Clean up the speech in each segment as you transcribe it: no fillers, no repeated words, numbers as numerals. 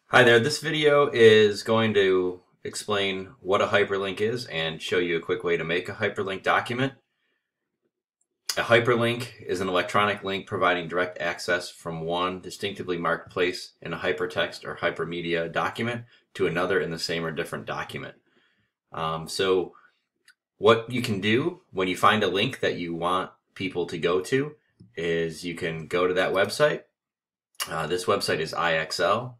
Hi there, this video is going to explain what a hyperlink is and show you a quick way to make a hyperlink document. A hyperlink is an electronic link providing direct access from one distinctively marked place in a hypertext or hypermedia document to another in the same or different document. So what you can do when you find a link that you want people to go to is you can go to that website. This website is IXL.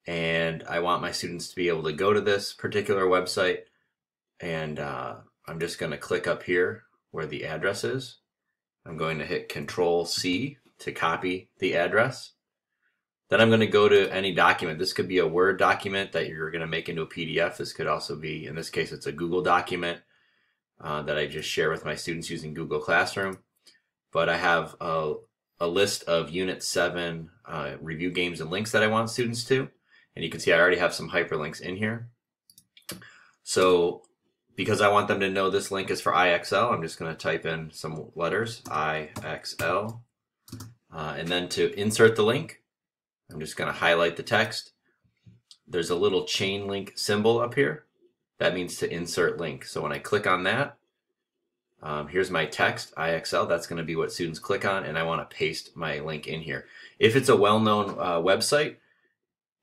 And I want my students to be able to go to this particular website, and I'm just going to click up here where the address is. I'm going to hit Control C to copy the address. Then I'm going to go to any document. This could be a Word document that you're going to make into a PDF. This could also be, in this case, it's a Google document that I just share with my students using Google Classroom. But I have a list of Unit 7 review games and links that I want students to. And you can see I already have some hyperlinks in here. So because I want them to know this link is for IXL, I'm just going to type in some letters, IXL. And then to insert the link, I'm just going to highlight the text. There's a little chain link symbol up here. That means to insert link. So when I click on that, here's my text, IXL. That's going to be what students click on, and I want to paste my link in here. If it's a well-known website,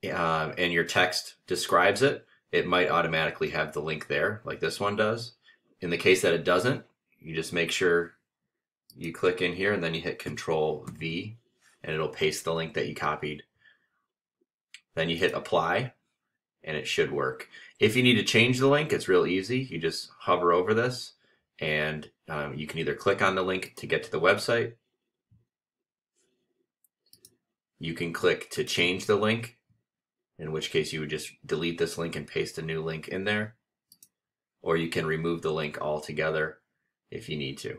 and your text describes it, it might automatically have the link there, like this one does. In the case that it doesn't, you just make sure you click in here and then you hit Control V, and it'll paste the link that you copied. Then you hit Apply, and it should work. If you need to change the link, it's real easy. You just hover over this, and you can either click on the link to get to the website. You can click to change the link, in which case you would just delete this link and paste a new link in there. Or you can remove the link altogether if you need to.